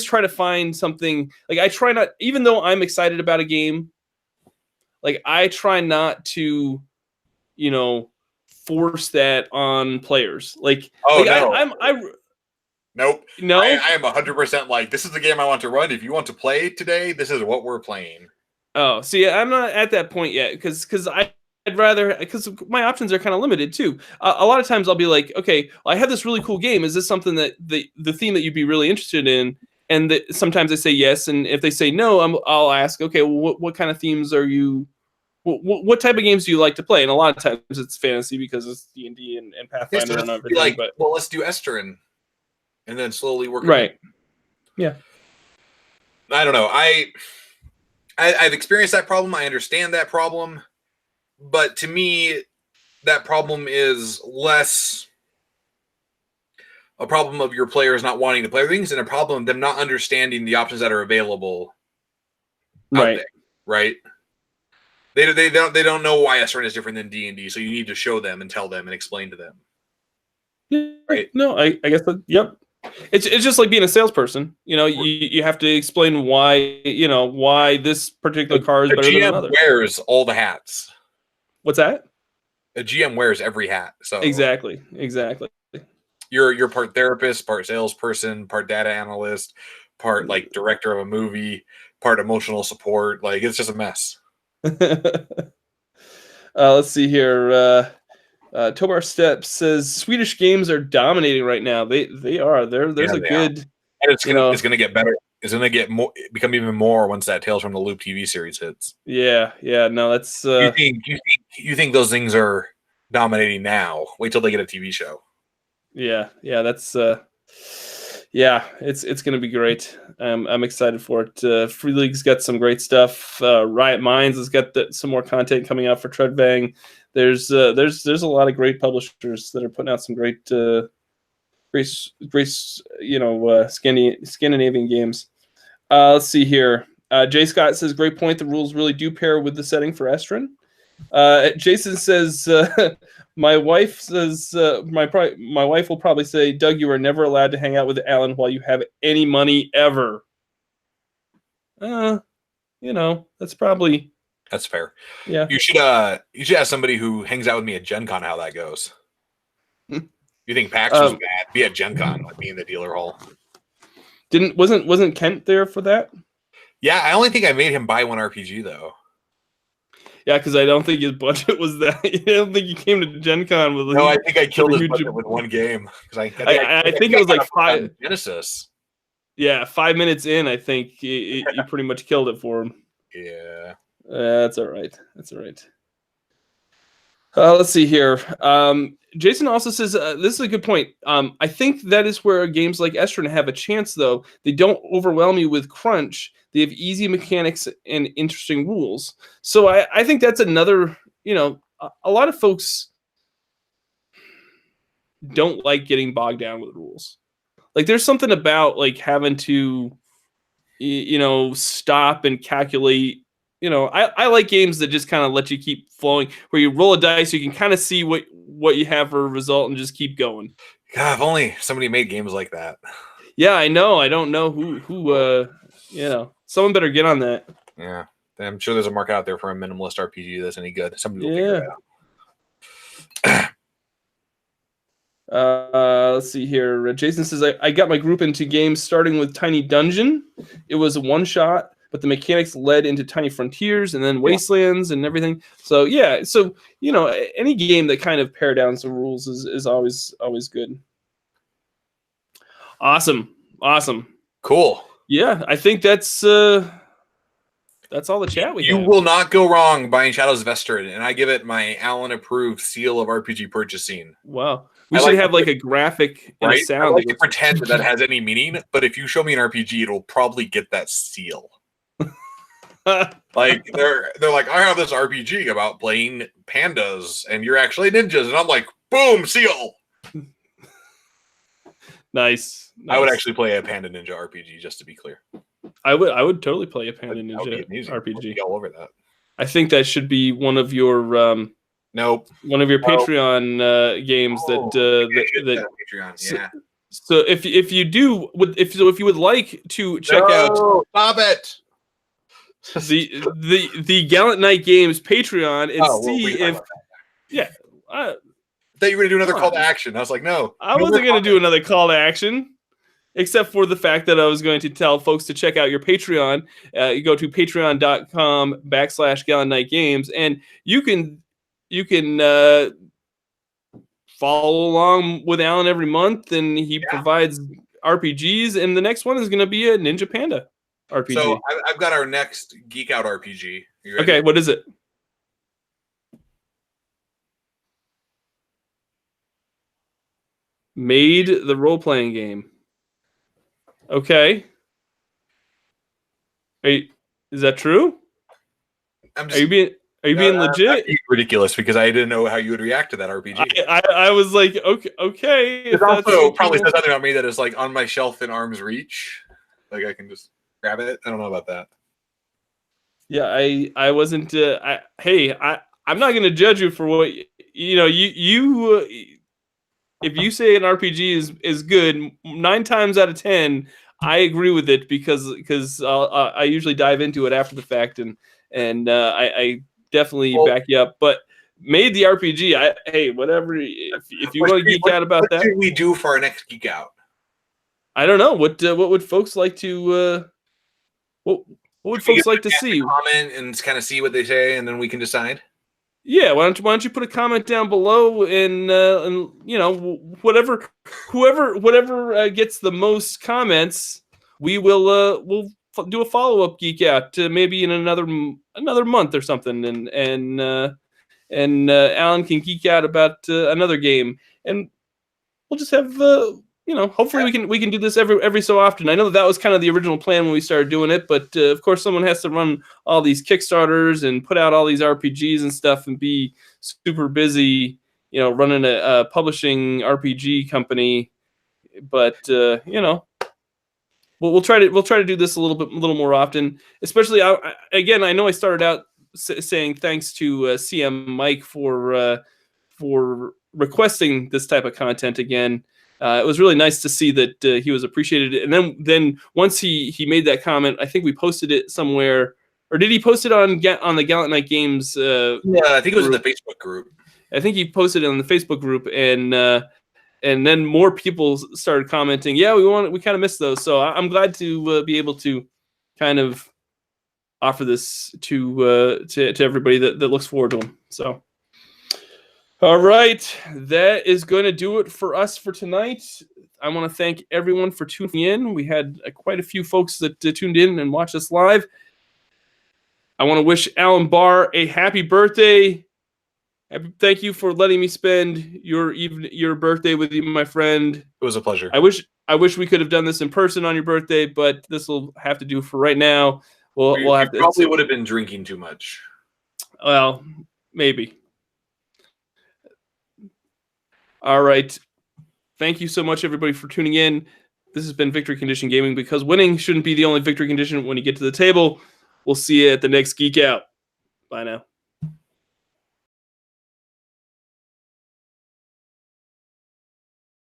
[SPEAKER 1] try to find something. Like I try not, even though I'm excited about a game, like I try not to, force that on players. Like,
[SPEAKER 2] nope.
[SPEAKER 1] No,
[SPEAKER 2] I am 100% like, this is the game I want to run. If you want to play today, this is what we're playing.
[SPEAKER 1] Oh, see, I'm not at that point yet because I'd rather, because my options are kind of limited too. A lot of times I'll be like, okay, well, I have this really cool game. Is this something that the theme that you'd be really interested in? And sometimes they say yes, and if they say no, I'll ask, okay, well, what kind of themes are you? What type of games do you like to play? And a lot of times it's fantasy because it's D&D and Pathfinder and everything.
[SPEAKER 2] Like, well, let's do Estrin, and then slowly work.
[SPEAKER 1] Right. Yeah.
[SPEAKER 2] I don't know. I've experienced that problem. I understand that problem. But to me, that problem is less a problem of your players not wanting to play things and a problem of them not understanding the options that are available out there, right? They don't know why Estrin is different than D&D, so you need to show them and tell them and explain to them.
[SPEAKER 1] Yeah, right? No, I guess that. Yep. It's just like being a salesperson. You have to explain why this particular car is better than another.
[SPEAKER 2] A GM wears all the hats.
[SPEAKER 1] What's that?
[SPEAKER 2] A GM wears every hat. So
[SPEAKER 1] exactly.
[SPEAKER 2] You're part therapist, part salesperson, part data analyst, part like director of a movie, part emotional support. Like it's just a mess.
[SPEAKER 1] Let's see here. Tobar Steps says Swedish games are dominating right now. They are. There's a good.
[SPEAKER 2] And it's gonna get better. It's gonna become even more once that Tales from the Loop TV series hits.
[SPEAKER 1] Yeah. No, that's.
[SPEAKER 2] You think those things are dominating now? Wait till they get a TV show.
[SPEAKER 1] Yeah. That's. It's gonna be great. I'm excited for it. Free League's got some great stuff. Riot Minds has got some more content coming out for Treadbang. There's a lot of great publishers that are putting out some great Scandinavian games. Let's see here. Jay Scott says, great point. The rules really do pair with the setting for Estrin. Jason says, my wife says, my wife will probably say, Doug, you are never allowed to hang out with Alan while you have any money ever. That's probably...
[SPEAKER 2] That's fair.
[SPEAKER 1] Yeah.
[SPEAKER 2] You should ask somebody who hangs out with me at Gen Con how that goes. You think PAX was bad? Be at Gen Con, like me in the dealer hall.
[SPEAKER 1] Wasn't Kent there for that?
[SPEAKER 2] Yeah, I only think I made him buy one RPG though.
[SPEAKER 1] Yeah, because I don't think his budget was that. I don't think he came to Gen Con with.
[SPEAKER 2] No, I think I killed his budget with one game.
[SPEAKER 1] I think it was like 5
[SPEAKER 2] Genesis.
[SPEAKER 1] Yeah, 5 minutes in, I think you pretty much killed it for him.
[SPEAKER 2] Yeah,
[SPEAKER 1] that's all right. That's all right. Let's see here. Jason also says, this is a good point. I think that is where games like Estrin have a chance, though. They don't overwhelm you with crunch. They have easy mechanics and interesting rules. So I think that's another, a lot of folks don't like getting bogged down with rules. Like there's something about like having to, stop and calculate. I like games that just kind of let you keep flowing, where you roll a dice, you can kind of see what you have for a result and just keep going.
[SPEAKER 2] God, if only somebody made games like that.
[SPEAKER 1] Yeah, I know. I don't know who someone better get on that.
[SPEAKER 2] Yeah, I'm sure there's a market out there for a minimalist RPG that's any good. Somebody will figure it out.
[SPEAKER 1] Let's see here. Jason says, I got my group into games starting with Tiny Dungeon. It was a one-shot, but the mechanics led into Tiny Frontiers and then Wastelands and everything. So, yeah. So, any game that kind of pare down some rules is always good. Awesome.
[SPEAKER 2] Cool.
[SPEAKER 1] Yeah, I think that's all the chat we have.
[SPEAKER 2] You will not go wrong buying Shadows of Esteren, and I give it my Alan-approved seal of RPG purchasing.
[SPEAKER 1] Wow. We should have like a graphic and a sound.
[SPEAKER 2] I like to pretend that has any meaning, but if you show me an RPG, it'll probably get that seal. Like they're like, I have this RPG about playing pandas, and you're actually ninjas, and I'm like, boom, seal.
[SPEAKER 1] Nice.
[SPEAKER 2] I would actually play a Panda Ninja RPG, just to be clear.
[SPEAKER 1] I would totally play a Panda Ninja RPG.
[SPEAKER 2] All over that.
[SPEAKER 1] I think that should be one of your
[SPEAKER 2] nope.
[SPEAKER 1] One of your Patreon games that
[SPEAKER 2] Patreon. Yeah.
[SPEAKER 1] So if you would like to check out,
[SPEAKER 2] stop it.
[SPEAKER 1] the Gallant Knight Games Patreon and see if I
[SPEAKER 2] thought you were going to do another call to action. I was like, no.
[SPEAKER 1] I wasn't going to do another call to action, except for the fact that I was going to tell folks to check out your Patreon. You go to patreon.com/Gallant Knight Games, and you can follow along with Alan every month, and he provides RPGs, and the next one is going to be a Ninja Panda RPG.
[SPEAKER 2] So I've got our next Geek Out RPG.
[SPEAKER 1] Okay, what is it? Made the role-playing game. Okay. Is that true? Are you being legit?
[SPEAKER 2] Ridiculous, because I didn't know how you would react to that RPG.
[SPEAKER 1] I was like, okay.
[SPEAKER 2] It also probably says something about me that is like on my shelf in arm's reach. Like I can just grab it. I don't know about that. Yeah,
[SPEAKER 1] I wasn't. I'm not going to judge you for what you. If you say an RPG is good, 9 times out of 10, I agree with it because I usually dive into it after the fact and I definitely back you up. But made the RPG. Whatever. If you want to geek out about that,
[SPEAKER 2] what should we do for our next Geek Out?
[SPEAKER 1] I don't know. What would folks like to? What would folks like to see?
[SPEAKER 2] Comment and kind of see what they say, and then we can decide.
[SPEAKER 1] Yeah, why don't you put a comment down below and whoever gets the most comments, we'll do a follow-up Geek Out maybe in another month or something, and Alan can geek out about another game, and we'll just have hopefully we can do this every so often. I know that was kind of the original plan when we started doing it, but of course someone has to run all these Kickstarters and put out all these RPGs and stuff and be super busy, running a publishing RPG company. But we'll try to do this a little more often. Especially I know I started out saying thanks to CM Mike for requesting this type of content again. It was really nice to see that he was appreciated. And then once he made that comment, I think we posted it somewhere. Or did he post it on the Gallant Knight Games?
[SPEAKER 2] Yeah, I think it was in the Facebook group.
[SPEAKER 1] I think he posted it on the Facebook group, and then more people started commenting. Yeah, we kind of missed those, so I'm glad to be able to kind of offer this to everybody that looks forward to them. So, all right, that is going to do it for us for tonight. I want to thank everyone for tuning in. We had quite a few folks that tuned in and watched us live. I want to wish Alan Bahr a happy birthday. Thank you for letting me spend your birthday with you, my friend.
[SPEAKER 2] It was a pleasure.
[SPEAKER 1] I wish we could have done this in person on your birthday, but this will have to do for right now. We'll have to.
[SPEAKER 2] Probably would have been drinking too much.
[SPEAKER 1] Well, maybe. All right. Thank you so much, everybody, for tuning in. This has been Victory Condition Gaming, because winning shouldn't be the only victory condition when you get to the table. We'll see you at the next Geek Out. Bye now.